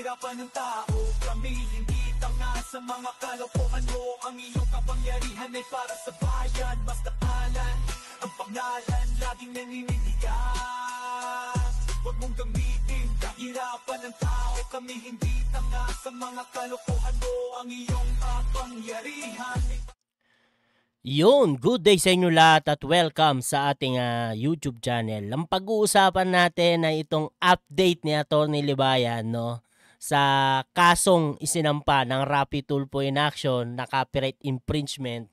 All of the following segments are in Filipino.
kahirapan ng tao. Kami hindi tanga sa mga kalokohan mo. Ang iyong kapangyarihan ay para sa bayan. Basta kalan, ang pangalan laging naninindigan. Huwag mong gamitin kahirapan ng tao. Kami hindi tanga sa mga kalokohan mo. Ang iyong kapangyarihan. Yun, good day sa inyo lahat at welcome sa ating YouTube channel. Ang pag-uusapan natin ay itong update ni Atty. Libayan, no, sa kasong isinampa ng Raffy Tulfo in action na copyright infringement.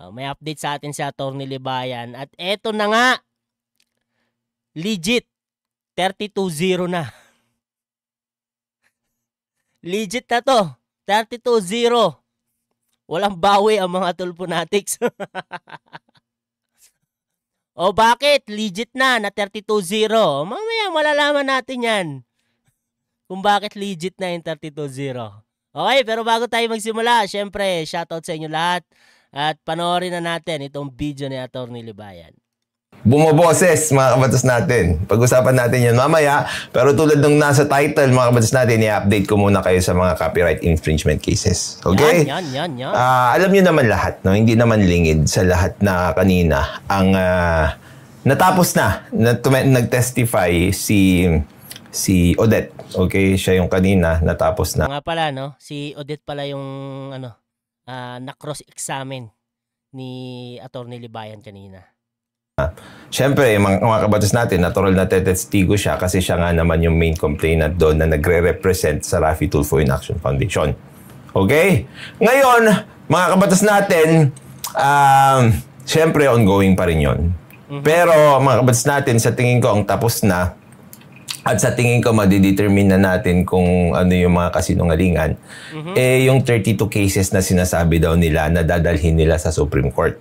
May update sa atin si Atty. Libayan at eto na nga, legit 32-0 na. Legit na to, 32-0. Walang bawi ang mga Tulfonatics. O bakit? Legit na 32-0. Mamaya malalaman natin yan. Kung bakit legit na yung 32-0. Okay, pero bago tayo magsimula, syempre, shoutout sa inyo lahat. At panoorin na natin itong video ni Atty. Libayan. Bumoboses, mga kabatas natin. Pag-usapan natin yan mamaya. Pero tulad ng nasa title, mga kabatas natin, i-update ko muna kayo sa mga copyright infringement cases. Okay? Yan. Alam nyo naman lahat, no? Hindi naman lingid sa lahat na kanina. Ang natapos na nag-testify si Odette. Okay? Siya yung kanina, natapos na. Nga pala, no? Si Odette pala yung na-cross-examine ni Atty. Libayan kanina. Siyempre, mga kabatas natin, natural na tetestigo siya kasi siya nga naman yung main complainant doon na nagre-represent sa Raffy Tulfo in Action Foundation. Okay? Ngayon, mga kabatas natin, siyempre, ongoing pa rin yun. Pero, mga kabatas natin, sa tingin ko, ang tapos na at sa tingin ko, madidetermine na natin kung ano yung mga kasinungalingan, yung 32 cases na sinasabi daw nila na dadalhin nila sa Supreme Court.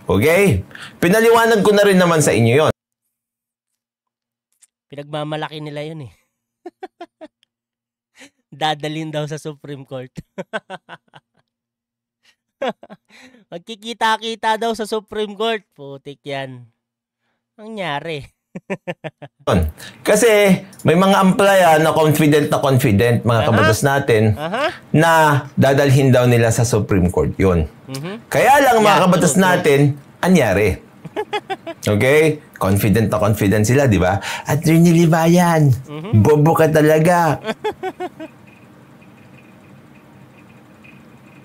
Okay? Pinaliwanag ko na rin naman sa inyo yon. Pinagmamalaki nila yun eh. Dadalhin daw sa Supreme Court. Magkikita-kita daw sa Supreme Court. Putik yan. Nangyari. Kasi may mga amplaya na confident, mga kabatas natin, na dadalhin daw nila sa Supreme Court yun. Kaya lang mga kabatas natin, anyari. Okay? Confident sila, di ba? Atty. Libayan, bobo ka talaga.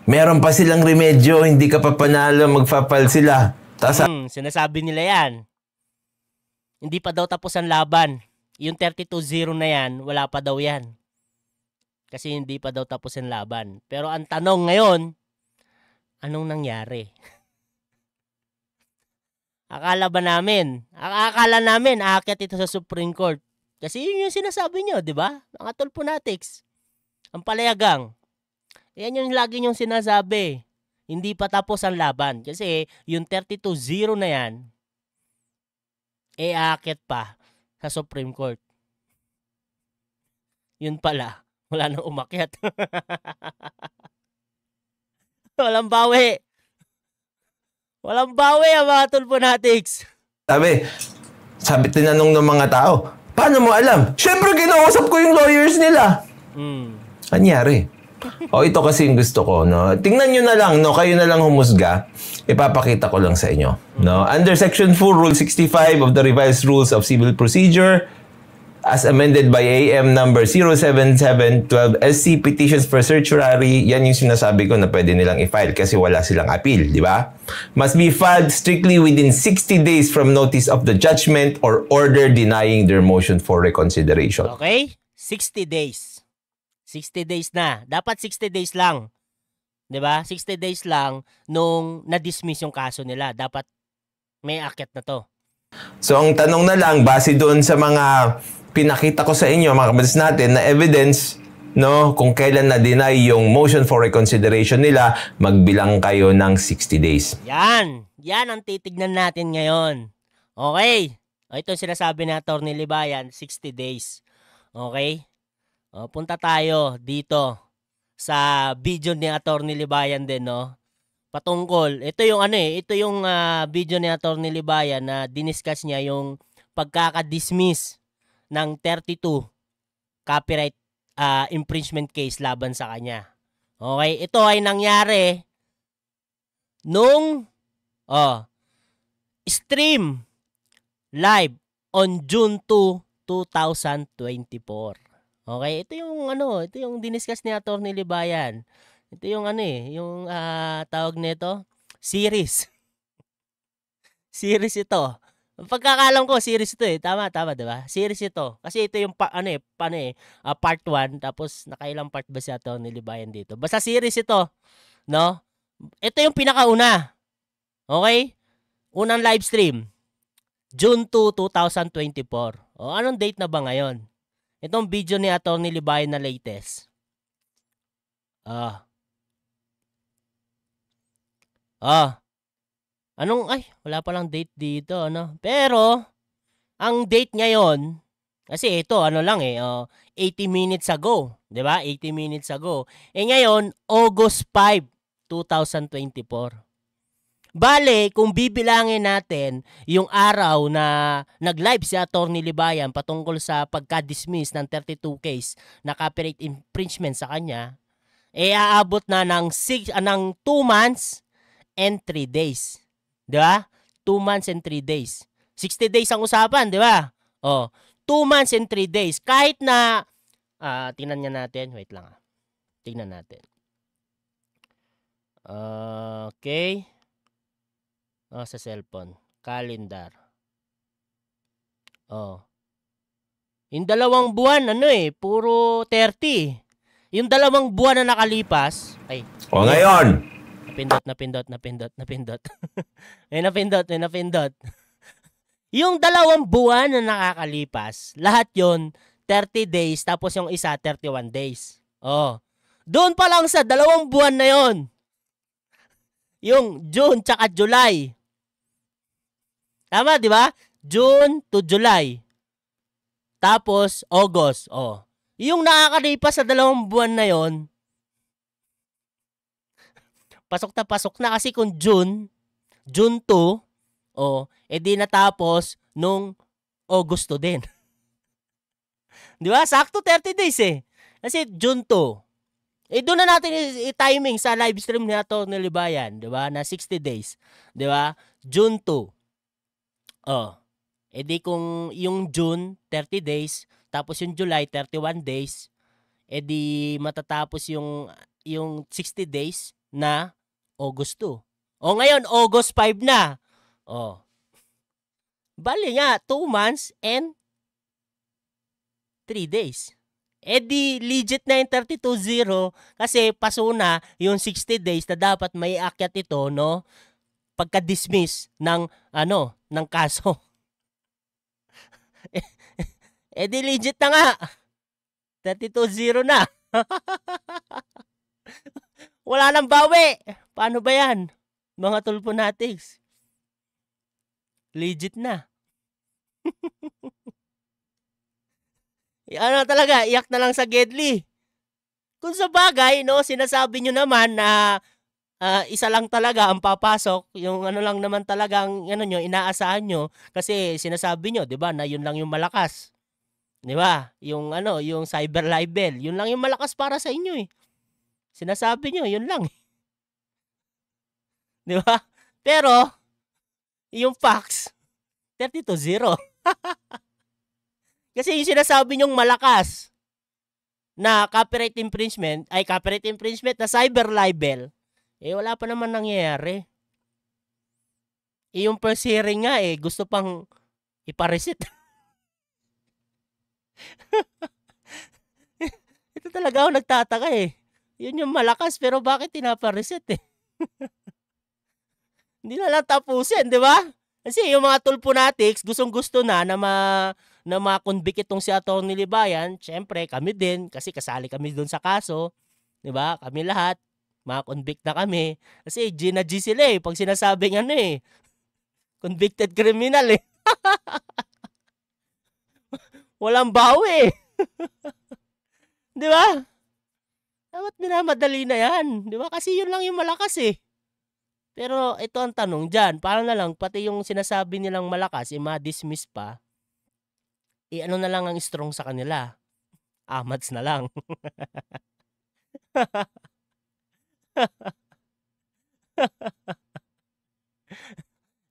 Meron pa silang remedyo, hindi ka pa panalo, magfapal sila. Sinasabi nila yan. Hindi pa daw tapos ang laban. Yung 32-0 na yan, wala pa daw yan. Kasi hindi pa daw tapos ang laban. Pero ang tanong ngayon, anong nangyari? Akala namin, aakyat ito sa Supreme Court. Kasi yun yung sinasabi nyo, di ba? Mga Tulfonatics. Ang palayagang. Yan yung lagi yung sinasabi. Hindi pa tapos ang laban. Kasi yung 32-0 na yan, aakyat pa sa Supreme Court. Yun pala, wala nang umakyat. Walang bawi. Walang bawi ang mga Tulfonatics. Sabi tinanong ng mga tao, paano mo alam? Siyempre, kinausap ko yung lawyers nila. Anyari? Ito kasi yung gusto ko, no? Tingnan nyo na lang, no? Kayo na lang humusga. Ipapakita ko lang sa inyo, no? Under Section 4, Rule 65 of the Revised Rules of Civil Procedure, as amended by AM number 07712 SC Petitions for Certiorari, yan yung sinasabi ko na pwede nilang i-file kasi wala silang appeal, di ba? Must be filed strictly within 60 days from notice of the judgment or order denying their motion for reconsideration. Okay? 60 days. 60 days na. Dapat 60 days lang. 'Di ba? 60 days lang nung na-dismiss yung kaso nila. Dapat may akyat na to. So ang tanong na lang, base doon sa mga pinakita ko sa inyo, mga kabatas natin, na evidence, no, kung kailan na-deny yung motion for reconsideration nila, magbilang kayo ng 60 days. Yan ang titignan natin ngayon. Okay? Ito yung sinasabi ni Atty. Libayan, 60 days. Okay? Punta tayo dito sa video ni Atty. Libayan din, no? Patungkol, ito yung video ni Atty. Libayan na diniscuss niya yung pagkaka-dismiss ng 32 copyright infringement case laban sa kanya. Okay, ito ay nangyari nung stream live on June 2, 2024. Okay, ito yung diniscuss ni Atty. Libayan. Ito yung yung tawag nito, series. Series ito. Pagkakalam ko, series ito eh. Tama, 'di ba? Series ito. Kasi ito yung part 1, tapos nakailang part ba si Atty. Libayan dito. Basta series ito, no? Ito yung pinakauna. Okay? Unang live stream. June 2, 2024. O, anong date na ba ngayon? Itong video ni Atty. Libayan na latest. Wala palang date dito, ano? Pero, ang date ngayon, kasi ito, 80 minutes ago. 'Di ba? 80 minutes ago. Ngayon, August 5, 2024. Bale, kung bibilangin natin yung araw na nag-live si Atty. Libayan patungkol sa pagka-dismiss ng 32 case na copyright infringement sa kanya, aabot na ng 2 months and 3 days. 'Di ba? 2 months and 3 days. 60 days ang usapan, 'di ba? 2 months and 3 days. Kahit na tingnan niya natin. Wait lang. Tingnan natin. Okay. Sa cellphone. Calendar. Yung 2 buwan, puro 30. Yung 2 buwan na nakalipas, ngayon! Napindot. May napindot. Yung 2 buwan na nakakalipas, lahat yon 30 days, tapos yung isa 31 days. Doon pa lang sa 2 buwan na yon, yung June tsaka July. Tama, di ba? June to July. Tapos, August. Yung nakakalipas sa 2 buwan na yon, pasok na kasi kung June 2, di natapos nung August din. Di ba? Sakto 30 days eh. Kasi June 2. Doon na natin i-timing sa live stream ni Atty. Libayan, di ba? Na 60 days. Di ba? June 2. Di kung yung June 30 days, tapos yung July 31 days, di matatapos yung 60 days na August 2. Ngayon August 5 na. Bali nga 2 months and 3 days. Di legit na yung 32-0 kasi paso na yung 60 days na dapat may akyat ito, no? Pagka-dismiss ng ng kaso. Di legit na nga. 32-0 na. Wala nang bawi. Paano ba yan? Mga tulponatics. Legit na. Talaga, iyak na lang sa Gedli. Kung sa bagay, no, sinasabi nyo naman na isa lang talaga ang papasok, yung lang naman talagang inaasahan nyo kasi sinasabi nyo, 'di ba, na yun lang yung malakas. 'Di ba? Yung yung cyber libel, yun lang yung malakas para sa inyo eh. Sinasabi nyo, yun lang. 'Di ba? Pero yung facts 32-0. Kasi yung sinasabi nyong malakas na copyright infringement na cyber libel, wala pa naman nangyayari. Yung first hearing nga gusto pang ipareset. Ito talaga ako nagtataka Yun yung malakas pero bakit pinapareset Hindi na lang tapusin, di ba? Kasi yung mga tulponatics, gustong-gusto na ma-convict itong si Atty. Libayan. Siyempre, kami din, kasi kasali kami doon sa kaso. Di ba? Kami lahat, ma-convict na kami. Kasi G na G sila pag sinasabing convicted criminal Walang bawi Di ba? Dapat minamadali na yan. Di ba? Kasi yun lang yung malakas Pero ito ang tanong dyan, paano na lang pati yung sinasabi nilang malakas, ma-dismiss pa, ano na lang ang strong sa kanila. Amats na lang.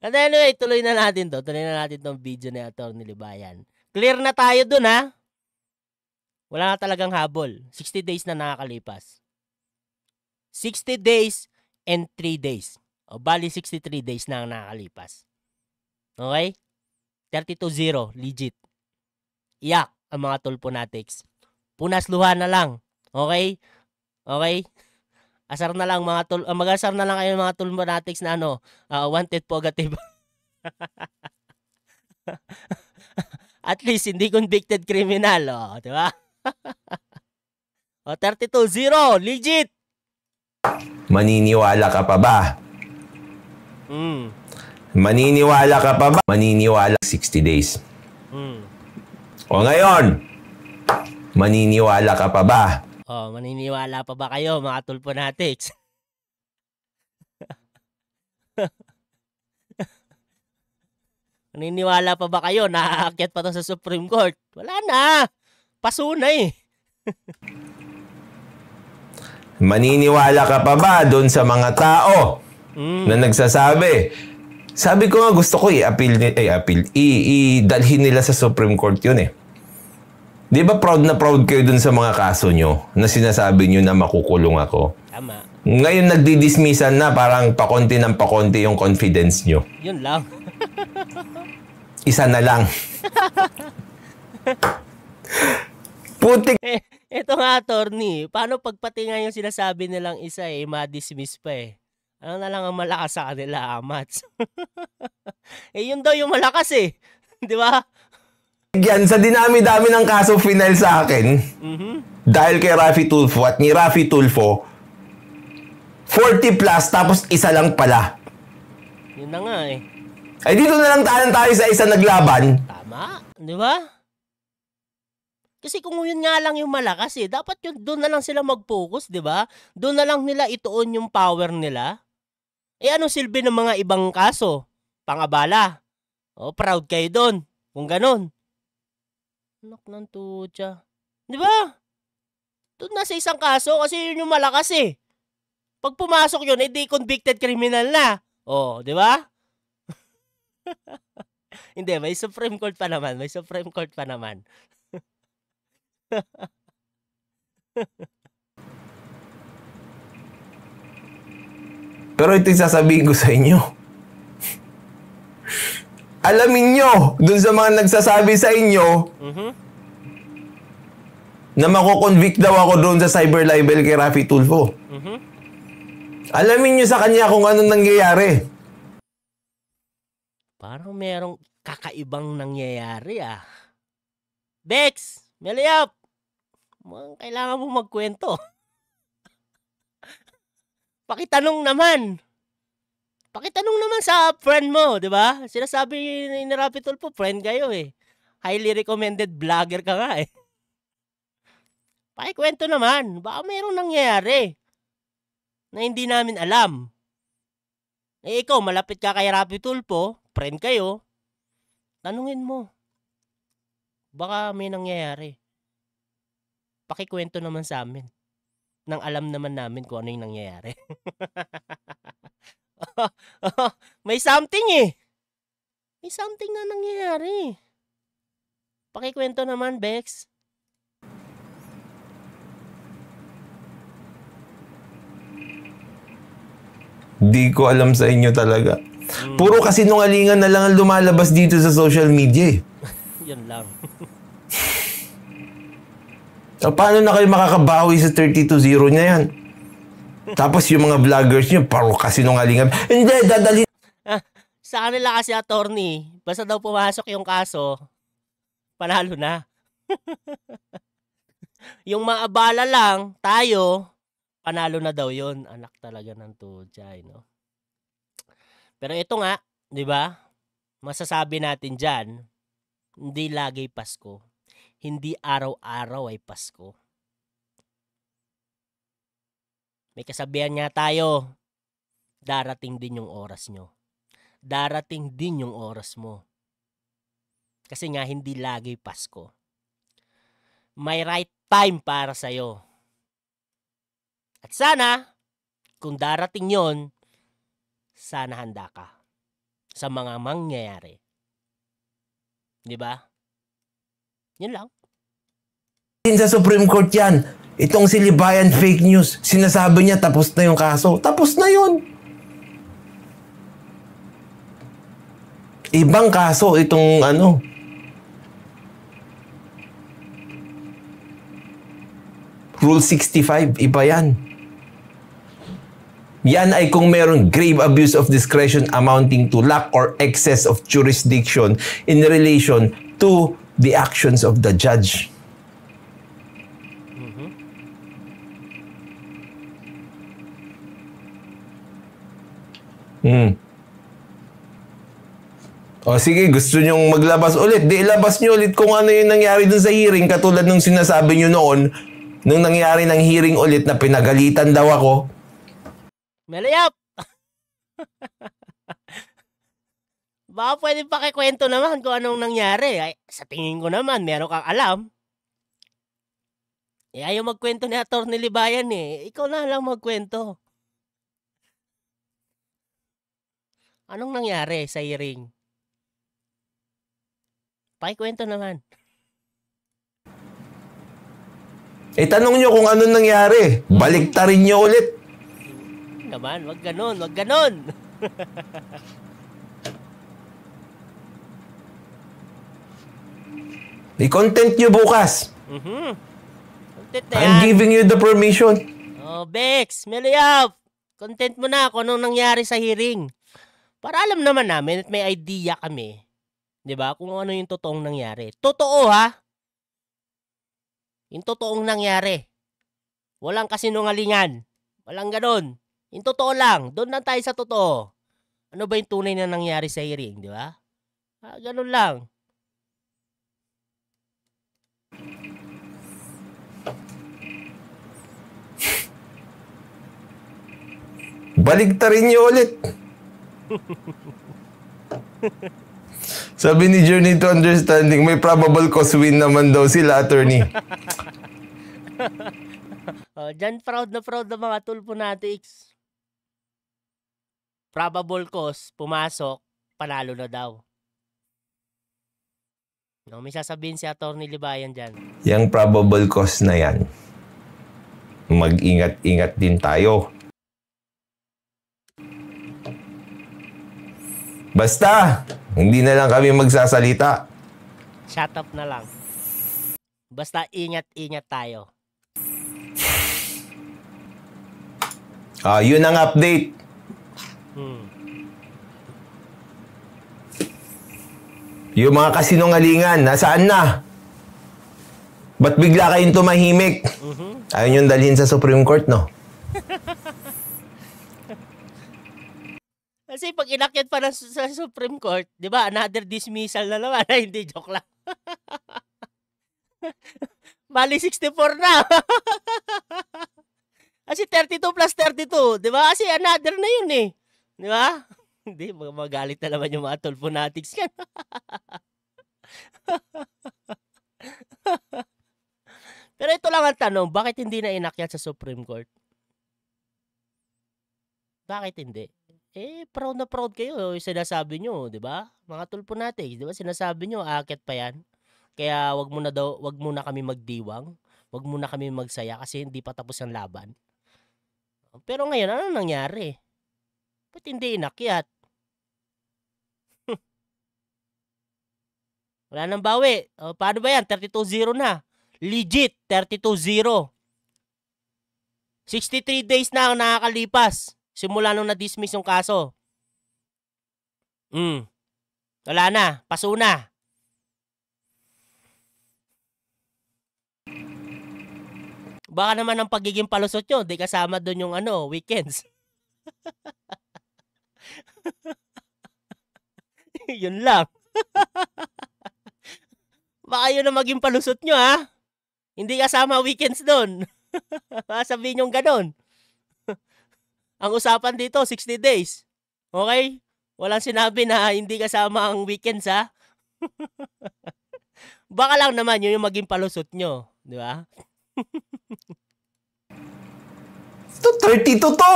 And anyway, tuloy na natin to. Tuloy na natin tong video ni Atty. Libayan. Clear na tayo dun, ha? Wala na talagang habol. 60 days na nakakalipas. 60 days and 3 days. O, bali 63 days na ang nakakalipas. Okay? 32-0. Legit. Iyak ang mga tulponatics. Punas luha na lang. Okay? Okay? Asar na lang mga mag-asar na lang kayo mga tulponatics na wanted pogative. At least hindi convicted criminal, di ba? 32-0, legit. Maniniwala ka pa ba? Maniniwala ka pa ba? Maniniwala 60 days. O ngayon, maniniwala ka pa ba? Maniniwala pa ba kayo mga tulponatics? Maniniwala pa ba kayo na aakyat pa to sa Supreme Court? Wala na. Paso na eh. Maniniwala ka pa ba doon sa mga tao na nagsasabi? Sabi ko nga gusto ko i-dalhin nila sa Supreme Court yun eh. Di ba proud na proud kayo dun sa mga kaso nyo na sinasabi nyo na makukulong ako? Tama. Ngayon nagdidismissan na parang pakonti ng pakonti yung confidence nyo. Yun lang. Isa na lang. Putik. Ito nga, attorney. Paano pagpati nga yung sinasabi nilang isa ma-dismiss pa eh? Ano na lang ang malakas sa kanila, Amats? Yun daw yung malakas eh. Di ba? Yan, sa dinami-dami ng kaso final sa akin, dahil kay Raffy Tulfo at ni Raffy Tulfo, 40 plus tapos isa lang pala. Yun na nga eh. Ay dito na lang tayo sa isa naglaban. Tama, di ba? Kasi kung yun nga lang yung malakas dapat yun doon na lang sila mag-focus, di ba? Doon na lang nila ituon yung power nila. Anong silbi ng mga ibang kaso? Pangabala. Proud kayo doon. Kung ganon. Anak ng tutya. Di ba? Doon na sa isang kaso kasi yun yung malakas eh. Pag pumasok yun, di convicted criminal na. Di ba? Hindi, may Supreme Court pa naman. May Supreme Court pa naman. Pero ito yung sasabihin ko sa inyo. Alamin nyo, dun sa mga nagsasabi sa inyo, na mako-convict daw ako doon sa cyber libel kay Raffy Tulfo. Alamin nyo sa kanya kung anong nangyayari. Parang merong kakaibang nangyayari Bex, Meliap, kailangan mo magkwento. Pakitanong naman sa friend mo, di ba? Sinasabi ni Raffy Tulfo, friend kayo eh. Highly recommended vlogger ka nga eh. Pakikwento naman, baka mayroong nangyayari na hindi namin alam. Ikaw, malapit ka kay Raffy Tulfo, friend kayo, tanungin mo. Baka may nangyayari. Pakikwento naman sa amin. Nang alam naman namin kung ano yung nangyayari. May something eh. May something na nangyayari. Pakikwento naman, Bex. Di ko alam sa inyo talaga. Puro kasinungalingan na lang ang lumalabas dito sa social media eh. Yan lang. Paano na kayo makakabawi sa 32-0 niya yan? Tapos yung mga vloggers niyo, paro kasinungalingan. Hindi, dadalhin. Sa kanila kasi, attorney, basta daw pumasok yung kaso, panalo na. Yung maabala lang, tayo, panalo na daw yun. Anak talaga ng tutya, no? Pero ito nga, di ba? Masasabi natin dyan, hindi lagi Pasko. Hindi araw-araw ay Pasko. May kasabihan nga tayo, darating din yung oras nyo. Darating din yung oras mo. Kasi nga, hindi lagi Pasko. May right time para sa'yo. At sana, kung darating yon, sana handa ka sa mga mangyayari. Di ba? Yun lang. Sa Supreme Court yan. Itong si Libayan fake news. Sinasabi niya tapos na yung kaso. Tapos na yun. Ibang kaso itong Rule 65, iba yan. Yan ay kung meron grave abuse of discretion amounting to lack or excess of jurisdiction in relation to the actions of the judge. O sige, gusto nyong maglabas ulit. Di ilabas nyo ulit kung ano yung nangyari dun sa hearing. Katulad nung sinasabi nyo noon, nung nangyari ng hearing ulit na pinagalitan daw ako. Melayap! Baka pwede pakikwento naman kung anong nangyari. Ay, sa tingin ko naman, meron kang alam. Ayaw magkwento ni Atty. Libayan eh. Ikaw na lang magkwento. Anong nangyari sa hearing? Pakikwento naman. Tanong nyo kung anong nangyari. Baliktarin nyo ulit. Naman, wag ganon, wag ganon. I-content nyo bukas. Content na I'm giving you the permission. Oh, Bex, Melayap. Content mo na kung anong nangyari sa hearing. Para alam naman namin at may idea kami. 'Di ba? Kung ano yung totoong nangyari. Totoo ha? Yung totoong nangyari. Walang kasinungalingan. Walang ganon. Yung totoo lang. Doon lang tayo sa totoo. Ano ba yung tunay na nangyari sa hearing, 'di ba? Ganon lang. Baliktarin nyo ulit. Sabi ni Journey to Understanding, may probable cause win naman daw sila, attorney. Diyan proud na mga Tulfonatics. Probable cause, pumasok, panalo na daw. No, may sasabihin si Atty. Libayan dyan. Yang probable cause na yan, mag-ingat-ingat din tayo. Basta, hindi na lang kami magsasalita. Shut up na lang. Basta ingat-ingat tayo. Yun ang update. Yung mga kasinungalingan, nasaan na? Ba't bigla kayong tumahimik? Ayaw nyo dalhin sa Supreme Court, no? Kasi pag inakyat pa sa Supreme Court, di ba, another dismissal na naman. Hindi, joke lang. Bali 64 na. Kasi 32 plus 32, di ba? Kasi another na yun eh. Di ba? Hindi, magalit na naman yung mga Tulfonatics yan. Pero ito lang ang tanong, bakit hindi na inakyat sa Supreme Court? Bakit hindi? Proud na proud kayo. Sinasabi nyo, di ba? Mga Tulfonatics, di ba? Sinasabi nyo, aakyat pa yan. Kaya wag muna kami magdiwang. Wag muna kami magsaya kasi hindi pa tapos ang laban. Pero ngayon, ano nangyari? Ba't hindi inakyat? Wala nang bawi. Paano ba yan? 32-0 na. Legit, 32-0. 63 days na ang nakakalipas. Simula nung na-dismiss yung kaso. Wala na. Paso na. Baka naman ang pagiging palusot nyo, di kasama doon yung weekends. Yun lang. Baka yun na maging palusot nyo, ha? Hindi kasama weekends doon. Sabihin nyo ganon. Ang usapan dito, 60 days. Okay? Walang sinabi na hindi kasama ang weekends, ha? Baka lang naman yun yung maging palusot nyo. Di ba? Ito, 32 to!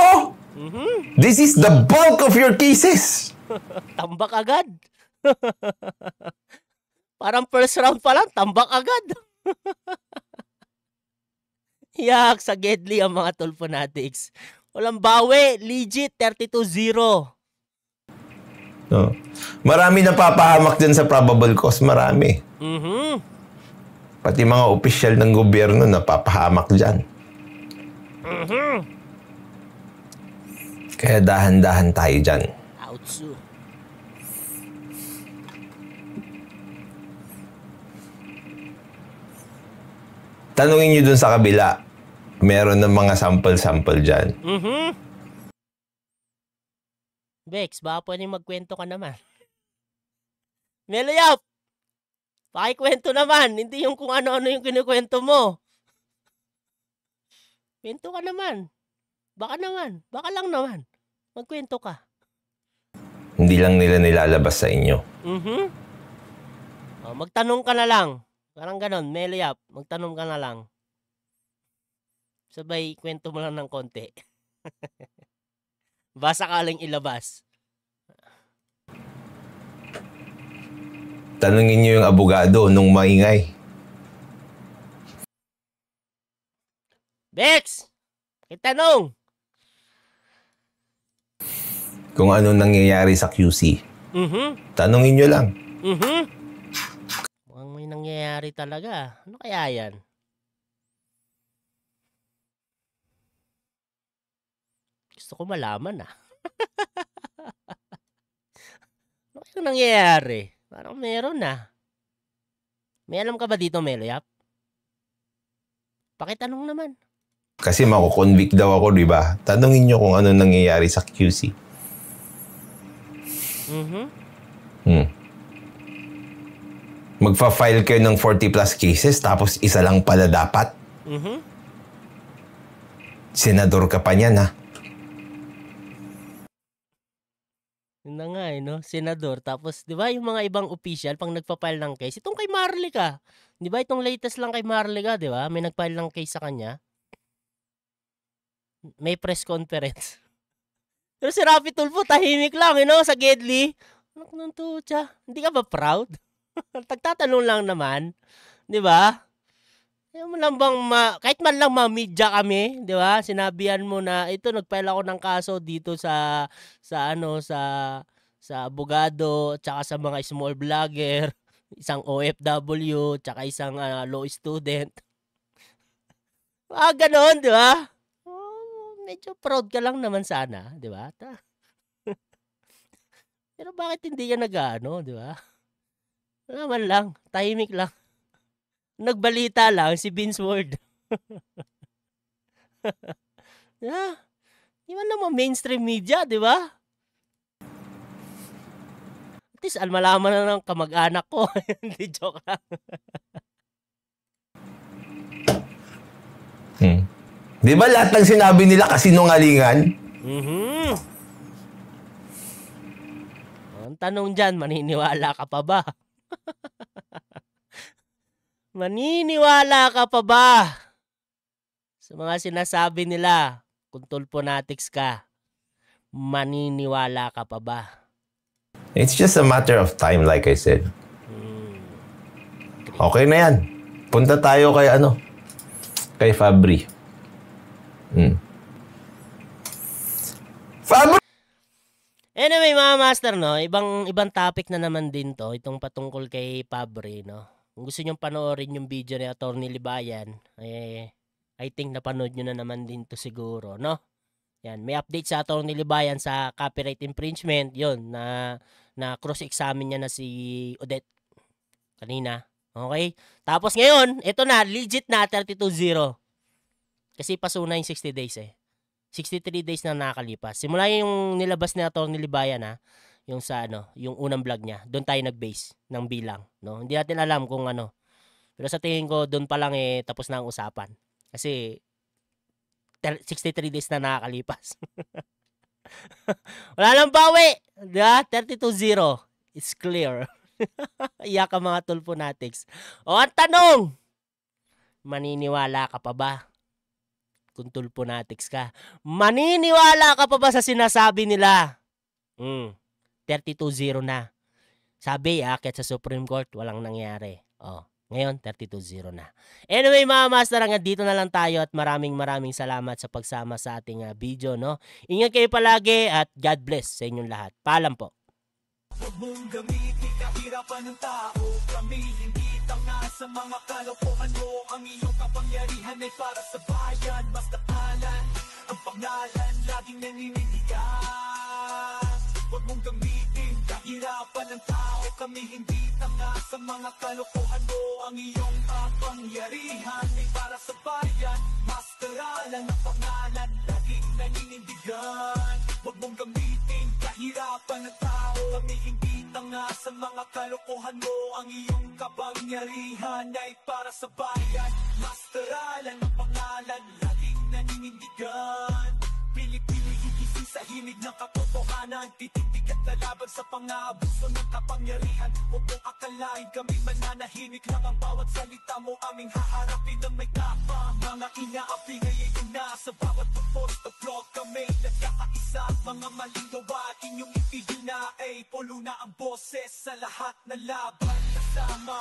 This is the bulk of your cases! Tambak agad. Parang first round pa lang, tambak agad. Yak, sa Gedli ang mga Tulfonatics. Walang bawi, legit, 32-0. No. Marami napapahamak dyan sa probable cause, marami. Pati mga opisyal ng gobyerno napapahamak dyan. Kaya dahan-dahan tayo dyan. Outsu. Tanungin nyo dun sa kabila. Meron ng mga sample-sample dyan. Bex, baka pwedeng magkwento ka naman. Meloyap! Pakikwento naman. Hindi yung kung ano-ano yung kinukwento mo. Kwento ka naman. Baka naman. Baka lang naman. Magkwento ka. Hindi lang nila nilalabas sa inyo. Magtanong ka na lang. Parang ganon, Meloyap. Magtanong ka na lang. Sabay, kwento mo lang ng konti. Basa ka lang ilabas. Tanungin nyo yung abogado nung maingay. Bex! Itanong! Kung ano nangyayari sa QC. Tanungin nyo lang. Mukhang may nangyayari talaga. Ano kaya yan? Gusto ko malaman Ano kaya nangyayari? Parang meron May alam ka ba dito, Meloyap? Pakitanong naman. Kasi makukonvict daw ako, di ba? Tanungin nyo kung ano nangyayari sa QC. Magfa-file kayo ng 40 plus cases tapos isa lang pala dapat. Senador ka pa niyan, ha? Yun na nga no? Senador. Tapos, di ba yung mga ibang official pang nagpa-file ng case, itong kay Marlica. Di ba itong latest lang kay Marlica, di ba? May nag-file ng case sa kanya. May press conference. Pero si Rafi Tulfo, tahimik lang, sa Gedli. Anak ng tutsa. Hindi ka ba proud? Tagtatanong lang naman. Di ba? Kahit man lang ma-media kami, di ba? Sinabihan mo na, ito, nag-file ako ng kaso dito sa abogado, tsaka sa mga small vlogger, isang OFW, tsaka isang law student. Ganon, di ba? Medyo proud ka lang naman sana, di ba? Pero bakit hindi ka di ba? Naman lang, tahimik lang. Nagbalita lang si Vince Ward. Di man naman mainstream media, di ba? At least, malaman na ng kamag-anak ko. Hindi, joke lang. Di ba lahat ng sinabi nila kasinungalingan? Ang tanong dyan, maniniwala ka pa ba? Maniniwala ka pa ba sa mga sinasabi nila kung Tulfonatics ka? Maniniwala ka pa ba? It's just a matter of time, like I said. Okay na yan. Punta tayo kay Fabri. Fabri! Anyway, mga master, ibang topic na naman din to, itong patungkol kay Fabri, Kung gusto nyong panoorin yung video ni Atty. Libayan, I think napanood nyo na naman din to siguro, Yan, may update sa Atty. Libayan sa copyright infringement, yun, na cross-examine niya na si Odette kanina. Okay? Tapos ngayon, ito na, legit na 32-0. Kasi paso na yung 60 days 63 days na nakakalipas. Simula yung nilabas ni Atty. Libayan, yung yung unang vlog niya, doon tayo nag-base ng bilang, Hindi natin alam kung ano. Pero sa tingin ko, doon pa lang tapos na ang usapan. Kasi 63 days na nakakalipas. Wala nang bawi. Diba? 32-0. It's clear. Iyak ang mga Tulfonatics. O, ang tanong, Maniniwala ka pa ba? Kung tulponatics ka, maniniwala ka pa ba sa sinasabi nila? 32-0 na. Sabi, aakyat sa Supreme Court, walang nangyari. Ngayon, 32-0 na. Anyway, mga master, hanggang dito na lang tayo at maraming salamat sa pagsama sa ating video, no? Ingat kayo palagi at God bless sa inyong lahat. Paalam po. Huwag mong gamitin kahirapan ng tao. Kami hindi tanga sa mga kalokohan mo. Ang iyong kapangyarihan ay para sa bayan. Basta talan ang pangalan, laging naninindigan. Huwag mong gamitin kahirapan ng tao. Kami hindi tanga sa mga kalokohan mo. Ang iyong kapangyarihan ay para sa bayan. Masteralan ang pangalan, laging naninindigan. Huwag mong gamitin kahirapan ng tao. Kami hindi tanga sa mga kalokohan mo. Ang iyong kapangyarihan ay para sa bayan. Masteralan ang pangalan, laging naninindigan. Pilipino gigising sa himig ng katotohanan. Tititig at lalaban sa pang-aabuso ng kapangyarihan. Huwag mong akalain kami mananahimik lang. Ang bawat salita mo aming haharapin ng may kapang. Mga inaapi ngayon na sa bawat post o vlog kami nagkakaisa. Mga maling gawa inyong itigil na ay pulo na ang boses sa lahat na laban kasama.